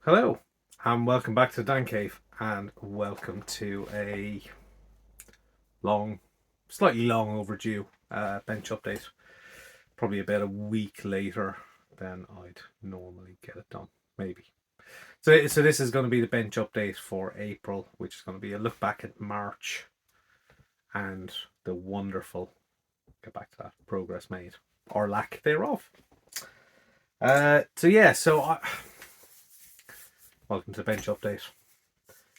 Hello, and welcome back to Dan Cave, and welcome to a slightly long overdue bench update. Probably about a week later than I'd normally get it done, maybe. So this is going to be the bench update for April, which is going to be a look back at March and the wonderful, get back to that, progress made, or lack thereof. Welcome to the bench update.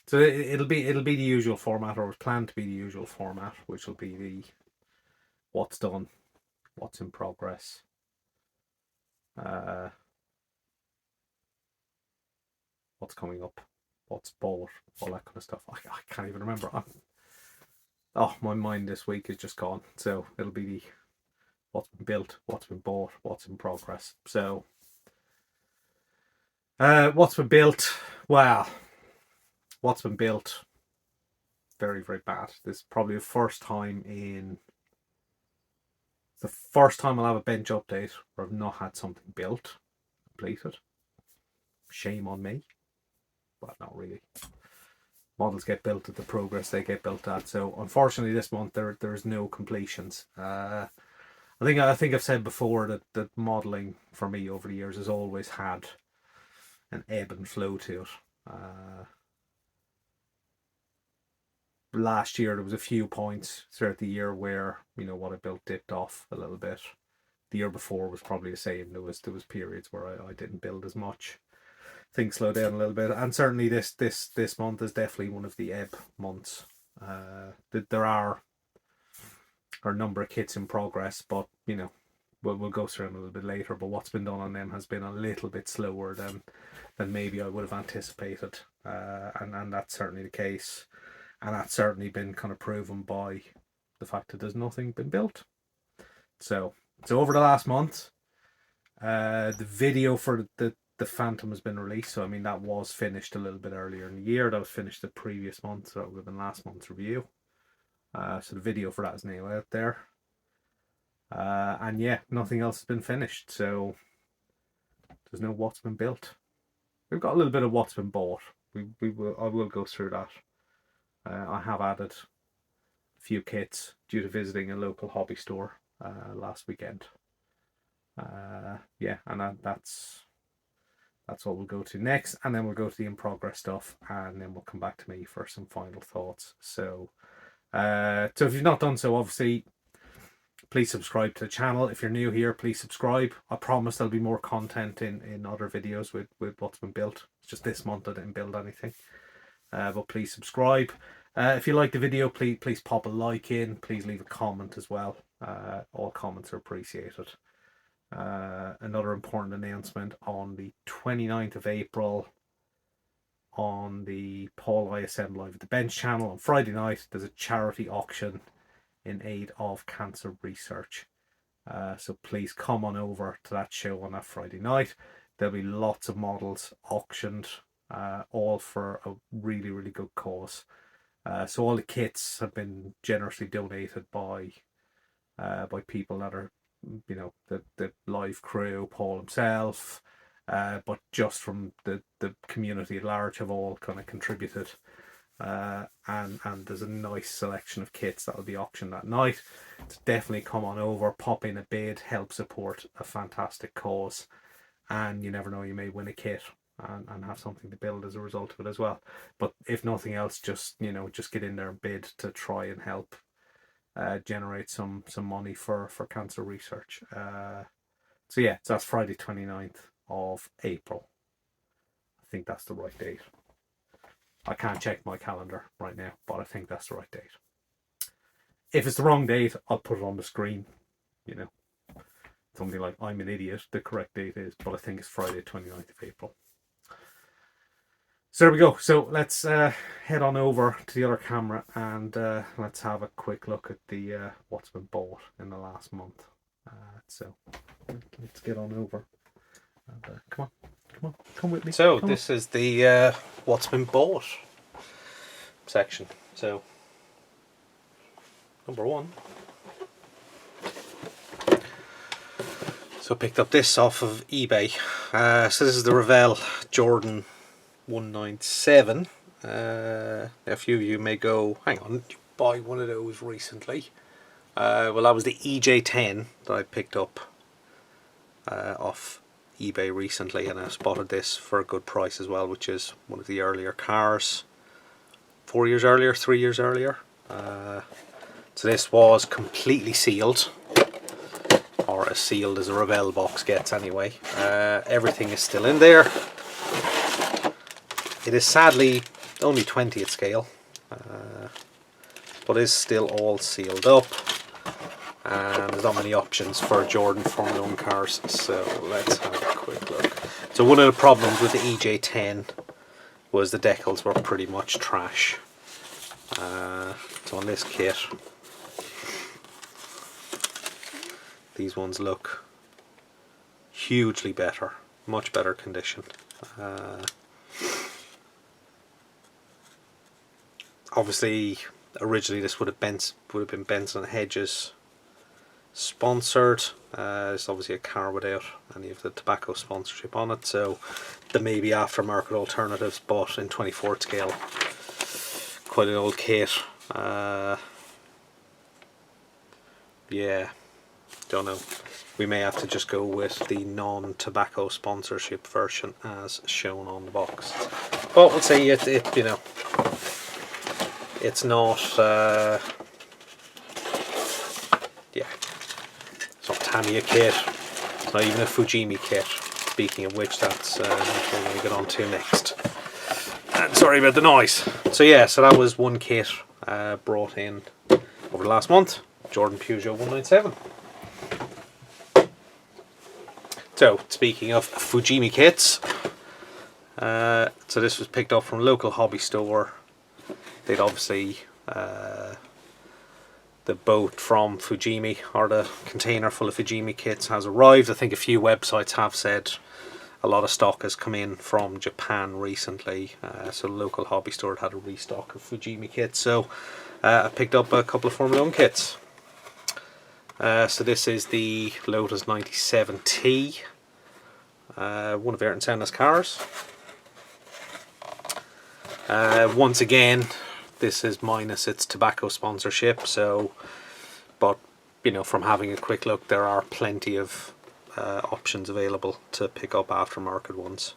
So it'll be the usual format, or it's planned to be the usual format, which will be the what's done, what's in progress, what's coming up, what's bought, all that kind of stuff. I can't even remember. My mind this week is just gone. So it'll be the what's been built, what's been bought, what's in progress. So what's been built? Well, what's been built? Very, very bad. This is probably the first time I'll have a bench update where I've not had something built, completed. Shame on me. But not really. Models get built at the progress they get built at. So unfortunately this month there's no completions. I think I've said before that modelling for me over the years has always had an ebb and flow to it. Last year there was a few points throughout the year where what I built dipped off a little bit. The year before was probably the same. There was periods where I didn't build as much. Things slow down a little bit, and certainly this month is definitely one of the ebb months. There are a number of kits in progress, but we'll go through them a little bit later. But what's been done on them has been a little bit slower than maybe I would have anticipated, and that's certainly the case. And that's certainly been kind of proven by the fact that there's nothing been built. So over the last month, the video for the Phantom has been released. So I mean that was finished a little bit earlier in the year. That was finished the previous month, so that would have been last month's review. So the video for that is now out there. And yeah, nothing else has been finished. So there's no what's been built. We've got a little bit of what's been bought. I will go through that. I have added a few kits due to visiting a local hobby store last weekend. And that's what we'll go to next, and then we'll go to the in progress stuff, and then we'll come back to me for some final thoughts. So if you've not done so, obviously please subscribe to the channel. If you're new here, please subscribe. I promise there'll be more content in other videos with what's been built. It's just this month I didn't build anything. But please subscribe. If you like the video, please pop a like in. Please leave a comment as well. All comments are appreciated. Another important announcement: on the 29th of April, on the Paul ISM Live at the Bench channel on Friday night, there's a charity auction in aid of cancer research. So please come on over to that show on that Friday night. There'll be lots of models auctioned, all for a really, really good cause. So all the kits have been generously donated by people that are, the live crew, Paul himself, but just from the community at large have all kind of contributed. And there's a nice selection of kits that will be auctioned that night. So definitely come on over, pop in a bid, help support a fantastic cause, and you never know, you may win a kit and have something to build as a result of it as well. But if nothing else, just get in there and bid to try and help generate some money for cancer research. So that's Friday 29th of April. I think that's the right date. I can't check my calendar right now, but I think that's the right date. If it's the wrong date, I'll put it on the screen. Something like I'm an idiot. The correct date is, but I think it's Friday 29th of April. So there we go. So let's head on over to the other camera and let's have a quick look at the what's been bought in the last month. So let's get on over. And, come with me. So this is the what's been bought section. So number one. So I picked up this off of eBay. So this is the Revell Jordan 197. A few of you may go, hang on, did you buy one of those recently? Well, that was the EJ10 that I picked up off eBay recently, and I spotted this for a good price as well, which is one of the earlier cars, 4 years earlier, 3 years earlier. So this was completely sealed, or as sealed as a Revell box gets anyway. Everything is still in there. It is sadly only 20th scale, but is still all sealed up, and there's not many options for Jordan Formula 1 cars, so let's have a quick look. So one of the problems with the EJ10 was the decals were pretty much trash. So on this kit, these ones look hugely better, much better condition. Obviously, originally this would have been Benson Hedges sponsored. It's obviously a car without any of the tobacco sponsorship on it, so there may be aftermarket alternatives, but in 24th scale, quite an old kit. Yeah, don't know. We may have to just go with the non-tobacco sponsorship version as shown on the box. But we'll see. It you know, it's not. Yeah, it's not Tamiya kit. It's not even a Fujimi kit. Speaking of which, that's what we're going to get on to next. And sorry about the noise. So yeah, so that was one kit brought in over the last month. Jordan Peugeot 197. So speaking of Fujimi kits, so this was picked up from a local hobby store. They'd obviously the boat from Fujimi, or the container full of Fujimi kits, has arrived. I think a few websites have said a lot of stock has come in from Japan recently, so the local hobby store had a restock of Fujimi kits, so I picked up a couple of Formula 1 kits. So this is the Lotus 97T, one of Ayrton Senna's cars. Once again, this is minus its tobacco sponsorship, so, but you know, from having a quick look, there are plenty of options available to pick up aftermarket ones.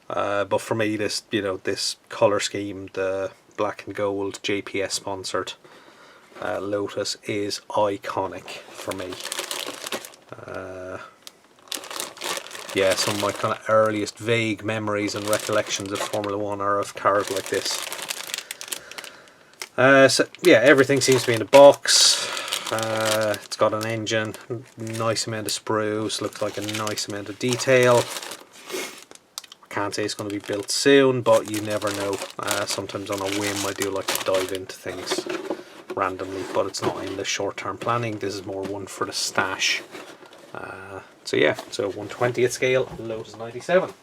But for me, this, you know, this color scheme, the black and gold JPS sponsored Lotus, is iconic for me. Yeah, some of my kind of earliest vague memories and recollections of Formula 1 are of cars like this. So yeah, everything seems to be in the box. It's got an engine, nice amount of sprues, looks like a nice amount of detail. I can't say it's going to be built soon, but you never know. Sometimes on a whim I do like to dive into things randomly, but it's not in the short-term planning. This is more one for the stash. So yeah, so 1/20th scale Lotus 97.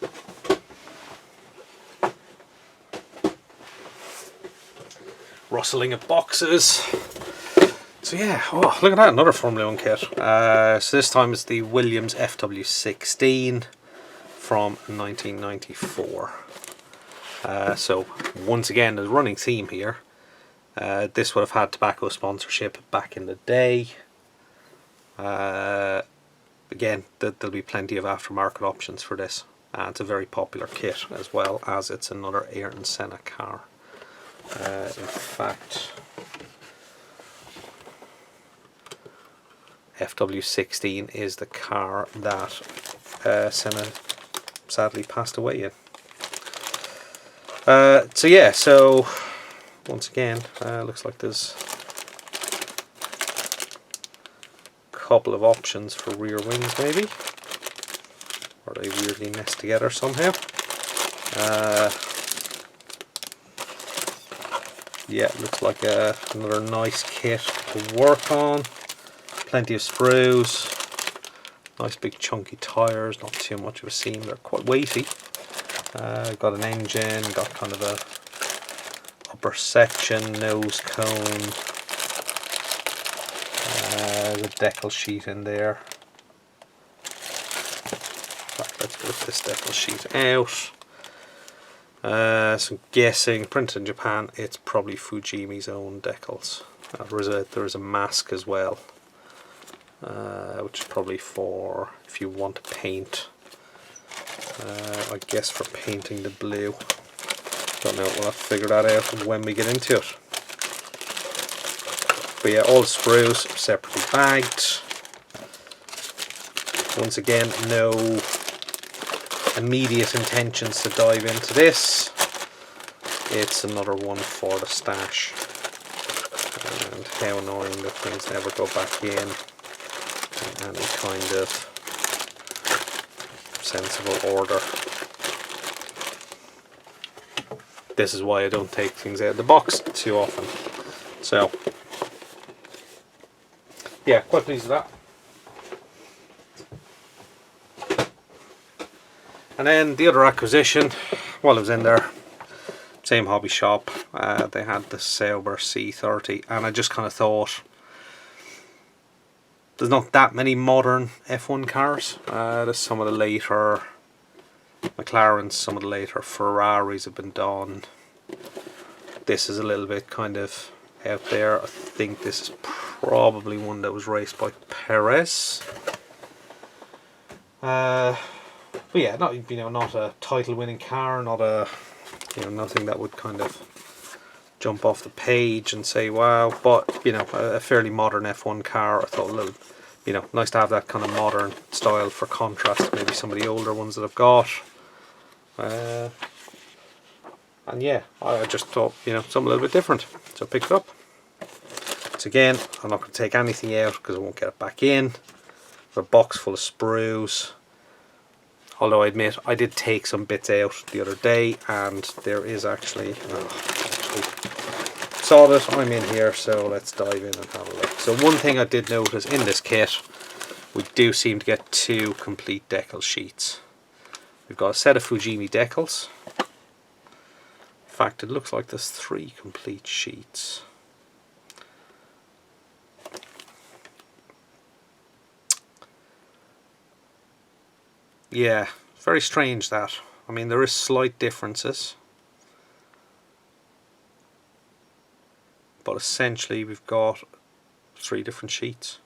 Rustling of boxes. So yeah, oh look at that, another Formula 1 kit. So this time it's the Williams FW16 from 1994. So once again, there's a running theme here. This would have had tobacco sponsorship back in the day. Again, there'll be plenty of aftermarket options for this. It's a very popular kit, as well as it's another Ayrton Senna car. In fact, FW16 is the car that Senna sadly passed away in. So yeah, so once again, looks like there's couple of options for rear wings maybe, or they weirdly nest together somehow. Yeah, looks like another nice kit to work on. Plenty of sprues, nice big chunky tyres, not too much of a seam, they're quite weighty. Got an engine, got kind of a upper section, nose cone, the decal sheet in there. Right, let's get this decal sheet out. So I'm guessing, printed in Japan, it's probably Fujimi's own decals. There is a mask as well, which is probably for if you want to paint. I guess for painting the blue. Don't know, we'll have to figure that out when we get into it. But yeah, all sprues separately bagged. Once again, no immediate intentions to dive into this. It's another one for the stash. And how annoying that things never go back in any kind of sensible order. This is why I don't take things out of the box too often. So, yeah, quite pleased with that. And then the other acquisition, while I was in there, same hobby shop, they had the Burst C30, and I just kind of thought, there's not that many modern F1 cars. There's some of the later McLarens, some of the later Ferraris have been done. This is a little bit kind of out there. I think this is probably one that was raced by Perez. But yeah, not a title-winning car, not a nothing that would kind of jump off the page and say wow. But a fairly modern F1 car. I thought a little, nice to have that kind of modern style for contrast to maybe some of the older ones that I've got. And yeah, I just thought, something a little bit different, so I picked it up. So again, I'm not going to take anything out because I won't get it back in. A box full of sprues. Although I admit, I did take some bits out the other day, and there is actually, saw it, I'm in here, so let's dive in and have a look. So one thing I did notice in this kit, we do seem to get 2 complete decal sheets. We've got a set of Fujimi decals. In fact, it looks like there's 3 complete sheets. Yeah, very strange that. I mean, there is slight differences, but essentially we've got 3 different sheets.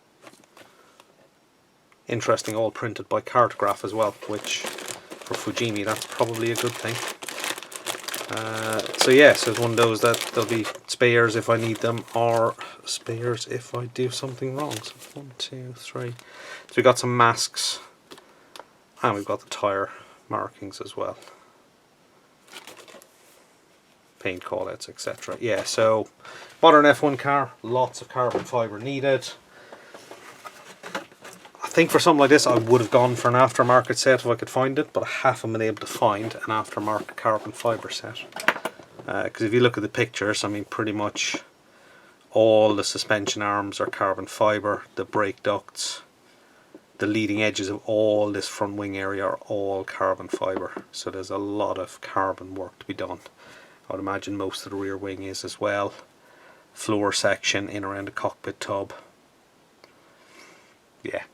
Interesting, all printed by Cartograph as well, which for Fujimi, that's probably a good thing. So yeah, so it's one of those that there'll be spares if I need them, or spares if I do something wrong. So 1, 2, 3. So we've got some masks, and we've got the tyre markings as well. Paint callouts, etc. Yeah, so modern F1 car, lots of carbon fibre needed. I think for something like this I would have gone for an aftermarket set if I could find it, but I haven't been able to find an aftermarket carbon fibre set. Because if you look at the pictures, I mean pretty much all the suspension arms are carbon fibre, the brake ducts, the leading edges of all this front wing area are all carbon fibre. So there's a lot of carbon work to be done. I would imagine most of the rear wing is as well. Floor section in around the cockpit tub. Yeah,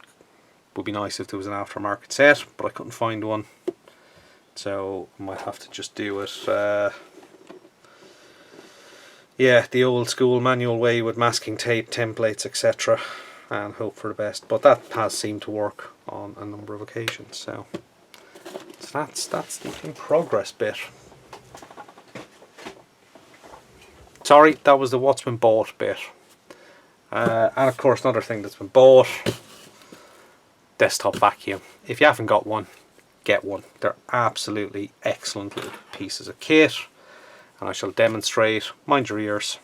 would be nice if there was an aftermarket set, but I couldn't find one. So I might have to just do it, yeah, the old school manual way with masking tape, templates, etc. and hope for the best. But that has seemed to work on a number of occasions. So that's the in progress bit. Sorry, that was the what's been bought bit. And of course another thing that's been bought, desktop vacuum. If you haven't got one, get one. They're absolutely excellent little pieces of kit, and I shall demonstrate. Mind your ears.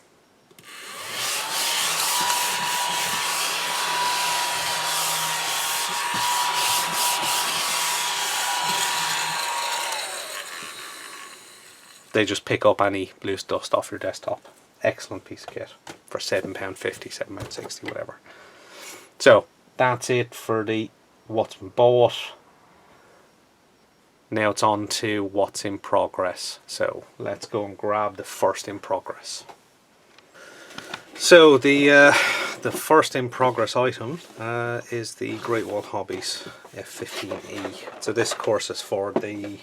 They just pick up any loose dust off your desktop. Excellent piece of kit for £7.50, £7.60, whatever. So that's it for the what's been bought. Now it's on to what's in progress. So let's go and grab the first in progress. So the first in progress item is the Great WallHobbies F15E. So this course is for the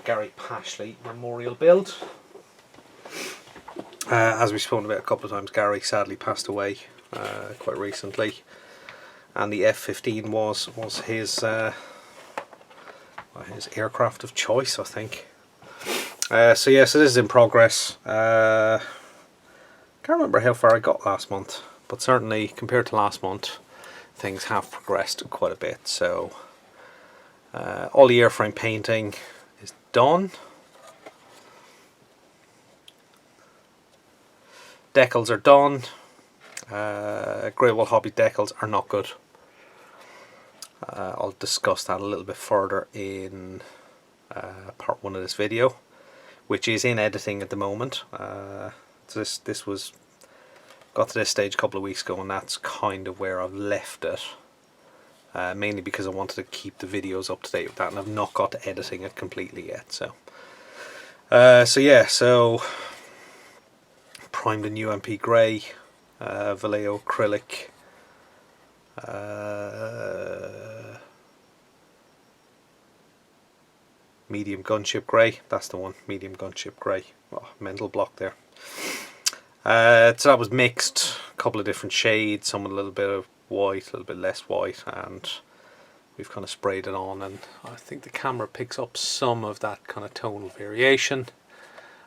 Gary Pashley Memorial build. As we've spoken about a couple of times, Gary sadly passed away quite recently, and the F-15 was his aircraft of choice, I think. So yes, it is in progress. Can't remember how far I got last month, but certainly compared to last month, things have progressed quite a bit. So all the airframe painting is done. Decals are done. Great WallHobbies decals are not good. I'll discuss that a little bit further in part 1 of this video, which is in editing at the moment. So this was got to this stage a couple of weeks ago, and that's kind of where I've left it. Mainly because I wanted to keep the videos up to date with that, and I've not got to editing it completely yet. So primed in UMP grey, Vallejo acrylic, medium gunship grey. That's the one, medium gunship grey. Oh, mental block there. So that was mixed, a couple of different shades, some with a little bit of white, a little bit less white, and we've kind of sprayed it on, and I think the camera picks up some of that kind of tonal variation,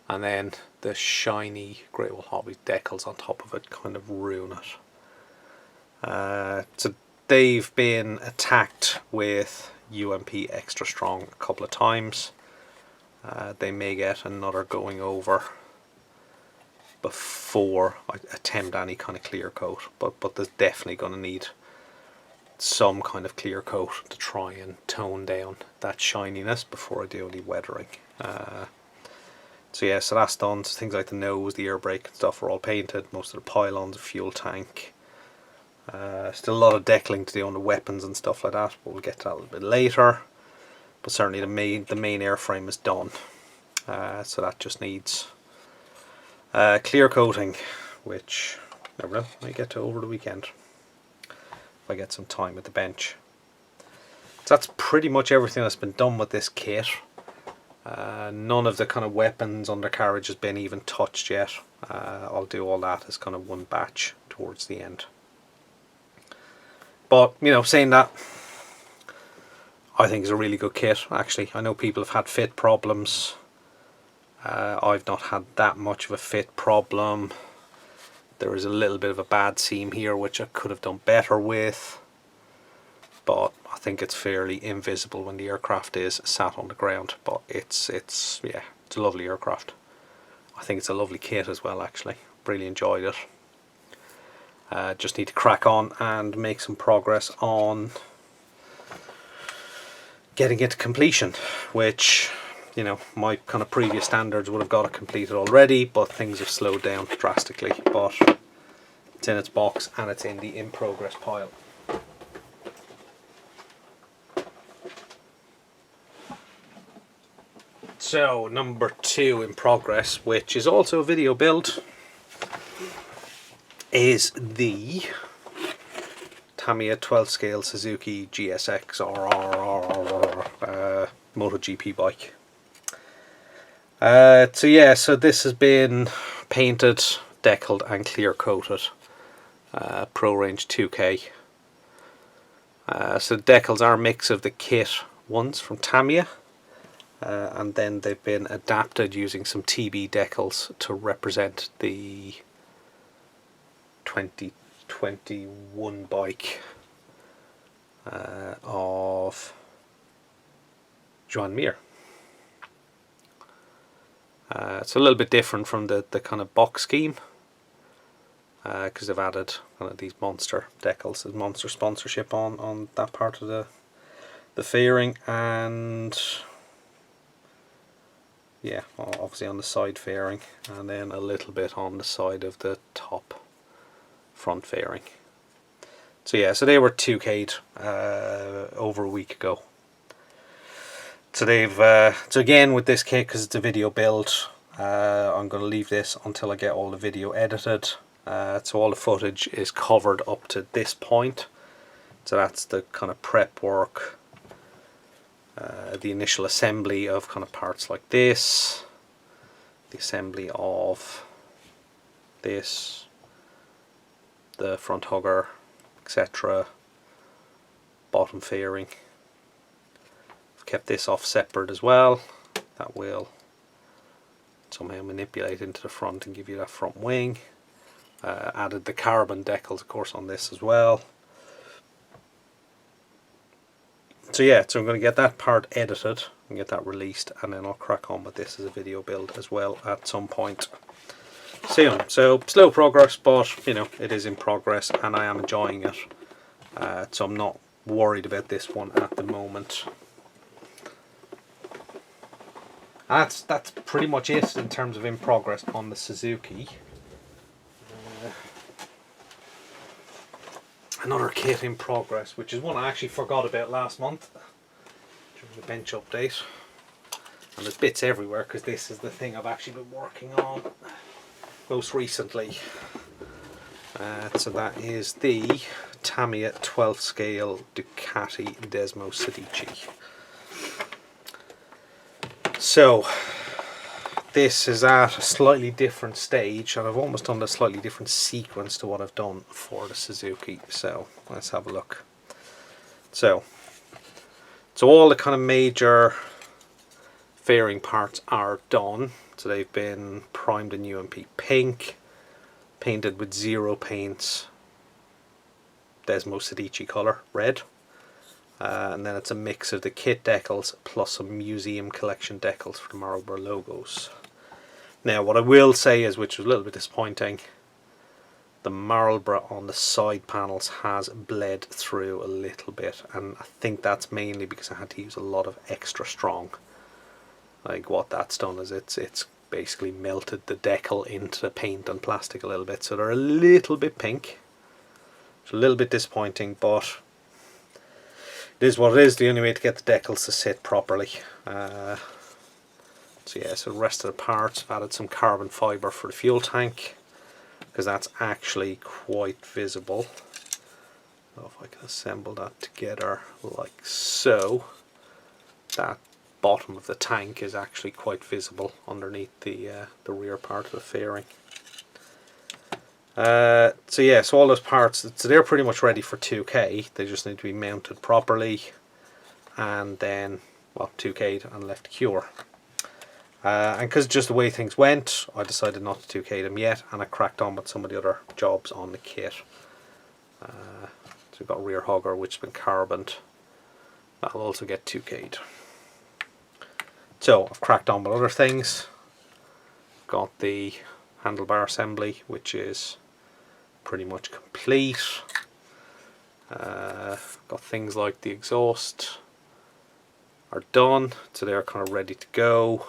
and then the shiny Great WallHobbies decals on top of it kind of ruin it. So they've been attacked with UMP extra strong a couple of times. They may get another going over before I attempt any kind of clear coat, but there's definitely going to need some kind of clear coat to try and tone down that shininess before I do any weathering. So yeah, so that's done. So things like the nose, the air brake and stuff are all painted. Most of the pylons, the fuel tank. Still a lot of decaling to do on the weapons and stuff like that, but we'll get to that a little bit later. But certainly the main airframe is done. So that just needs clear coating, which never know, I get to over the weekend if I get some time at the bench. So that's pretty much everything that's been done with this kit. None of the kind of weapons undercarriage has been even touched yet. I'll do all that as kind of one batch towards the end. But you know, saying that, I think it's a really good kit. Actually, I know people have had fit problems. I've not had that much of a fit problem. There is a little bit of a bad seam here which I could have done better with, but I think it's fairly invisible when the aircraft is sat on the ground. But it's a lovely aircraft. I think it's a lovely kit as well, actually. Really enjoyed it. Just need to crack on and make some progress on getting it to completion, which, you know, my kind of previous standards would have got it completed already, but things have slowed down drastically. But it's in its box and it's in the in progress pile. So number 2 in progress, which is also a video build, is the Tamiya 12 scale Suzuki GSX MotoGP bike. So yeah, so this has been painted, decaled and clear coated. Pro Range 2K. So the decals are a mix of the kit ones from Tamiya, and then they've been adapted using some TB decals to represent the 2021 bike of Joan Mir. It's a little bit different from the kind of box scheme, because they've added kind of these monster decals, there's monster sponsorship on that part of the fairing, and yeah, obviously on the side fairing, and then a little bit on the side of the top front fairing. So yeah, so they were 2K'd over a week ago. So they've so again with this kit, because it's a video build, I'm going to leave this until I get all the video edited. So all the footage is covered up to this point. So that's the kind of prep work, the initial assembly of kind of parts like this, the assembly of this, the front hugger, etc., bottom fairing. I've kept this off separate as well. That will somehow manipulate into the front and give you that front wing. Added the carbon decals, of course, on this as well. So yeah, so I'm going to get that part edited and get that released, and then I'll crack on with this as a video build as well at some point soon. So slow progress, but you know, it is in progress and I am enjoying it. So I'm not worried about this one at the moment. That's pretty much it in terms of in progress on the Suzuki. Another kit in progress, which is one I actually forgot about last month during the bench update. And there's bits everywhere because this is the thing I've actually been working on most recently. So that is the Tamiya 12th scale Ducati Desmosedici. So this is at a slightly different stage, and I've almost done a slightly different sequence to what I've done for the Suzuki. So let's have a look. So all the kind of major fairing parts are done. So they've been primed in UMP pink, painted with zero paints, Desmosedici colour, red. And then it's a mix of the kit decals plus some museum collection decals for the Marlboro logos. Now what I will say is, which was a little bit disappointing, the Marlboro on the side panels has bled through a little bit, and I think that's mainly because I had to use a lot of extra strong. Like what that's done is it's basically melted the decal into the paint and plastic a little bit, so they're a little bit pink. It's a little bit disappointing, but it is what it is. The only way to get the decals to sit properly. So yeah, so the rest of the parts, I've added some carbon fibre for the fuel tank, because that's actually quite visible. So if I can assemble that together like so, that bottom of the tank is actually quite visible underneath the rear part of the fairing. So yeah, so all those parts, so they're pretty much ready for 2K. They just need to be mounted properly, and then, well, 2K'd and left to cure. And because just the way things went, I decided not to 2K them yet, and I cracked on with some of the other jobs on the kit. So we've got rear hugger, which has been carboned. That'll also get 2K'd. So I've cracked on with other things. Got the handlebar assembly, which is pretty much complete. Got things like the exhaust are done, so they're kind of ready to go.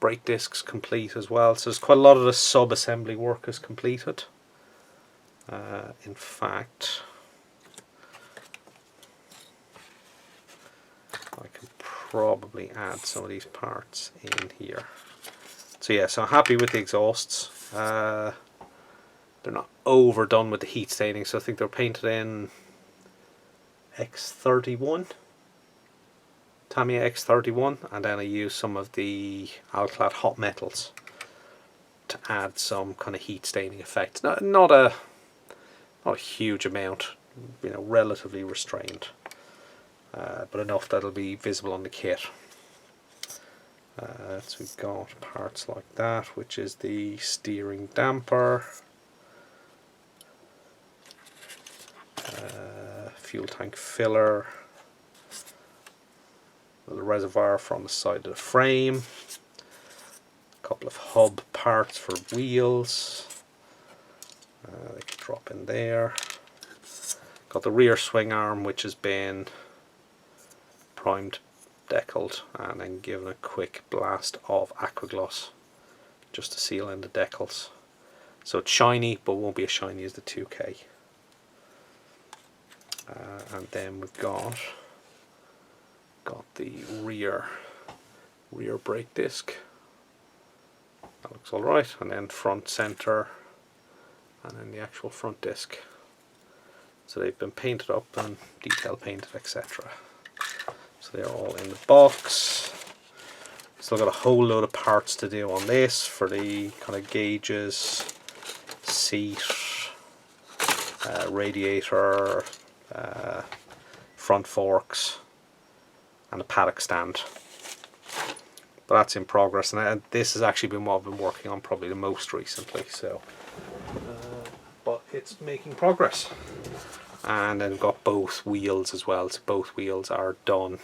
Brake discs complete as well, so there's quite a lot of the sub-assembly work is completed. In fact, I can probably add some of these parts in here. So yeah, so I'm happy with the exhausts. They're not overdone with the heat staining, so I think they're painted in X31, Tamiya X31, and then I use some of the Alclad hot metals to add some kind of heat staining effect. Not a huge amount, you know, relatively restrained, but enough that it'll be visible on the kit. So we've got parts like that, which is the steering damper, fuel tank filler, little reservoir from the side of the frame, a couple of hub parts for wheels, they can drop in there. Got the rear swing arm, which has been primed, decaled, and then given a quick blast of aquagloss just to seal in the decals. So it's shiny, but won't be as shiny as the 2K. And then we've got the rear brake disc. That looks all right, and then front center, and then the actual front disc. So they've been painted up and detail painted, etc. So they're all in the box. Still got a whole load of parts to do on this for the kind of gauges, seat, radiator, front forks, and a paddock stand. But that's in progress, and this has actually been what I've been working on probably the most recently. So, but it's making progress. And then we've got both wheels as well. So both wheels are done,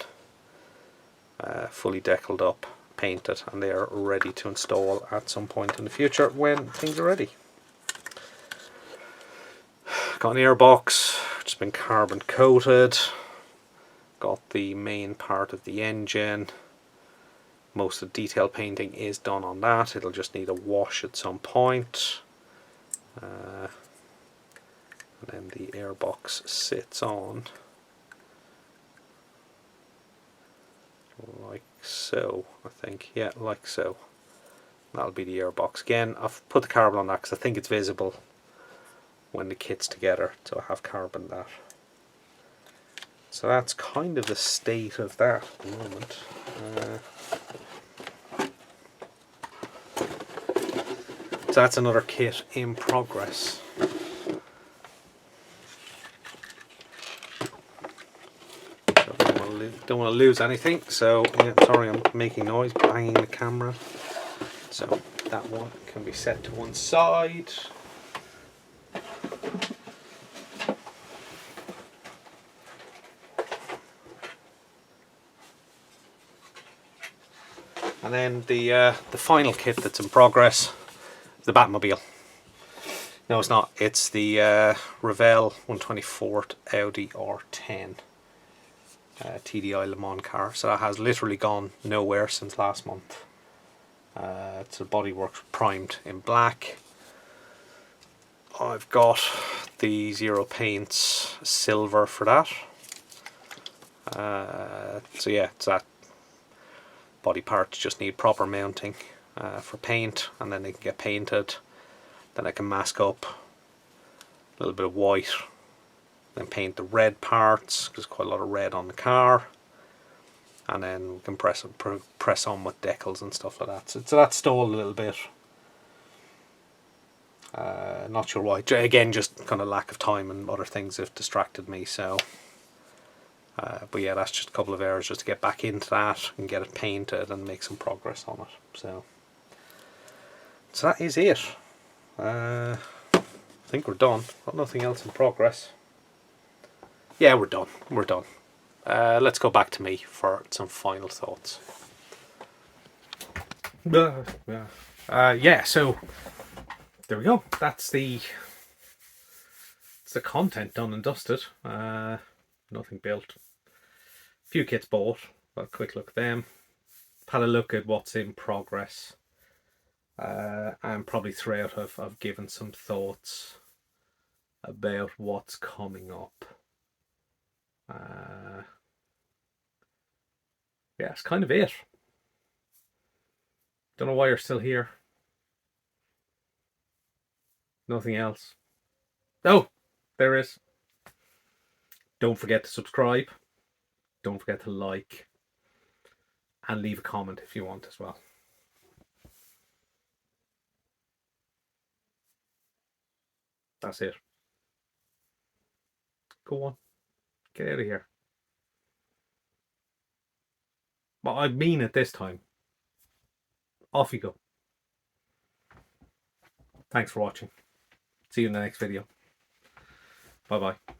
fully decaled up, painted, and they are ready to install at some point in the future when things are ready. Got an airbox, which has been carbon coated. Got the main part of the engine. Most of the detail painting is done on that. It'll just need a wash at some point. And then the airbox sits on like so, I think. Yeah, like so. That'll be the airbox. Again, I've put the carbon on that because I think it's visible when the kit's together, so I have carbon that. So that's kind of the state of that at the moment. So that's another kit in progress. Don't want to lose anything, so yeah, sorry I'm making noise, banging the camera. So that one can be set to one side. And then the final kit that's in progress, the Batmobile. No, it's not. It's the Revell 124th Audi R10 TDI Le Mans car. So that has literally gone nowhere since last month. So the bodywork's primed in black. I've got the Zero Paints silver for that. So yeah, it's that. Body parts just need proper mounting for paint, and then they can get painted. Then I can mask up a little bit of white, then paint the red parts, because quite a lot of red on the car, and then we can press on with decals and stuff like that. So that's stalled a little bit. Not sure why. Again, just kind of lack of time and other things have distracted me. So, but yeah, that's just a couple of hours just to get back into that and get it painted and make some progress on it. So that is it. I think we're done. Got nothing else in progress. Yeah, we're done. We're done. Let's go back to me for some final thoughts. Yeah, so there we go. That's the content done and dusted. Nothing built. A few kits bought. Got a quick look at them. Had a look at what's in progress. And probably throughout I've given some thoughts about what's coming up. Yeah, it's kind of it. Don't know why you're still here. Nothing else. Oh, there is. Don't forget to subscribe. Don't forget to like. And leave a comment if you want as well. That's it. Go on. Get out of here. But I mean it this time. Off you go. Thanks for watching. See you in the next video. Bye bye.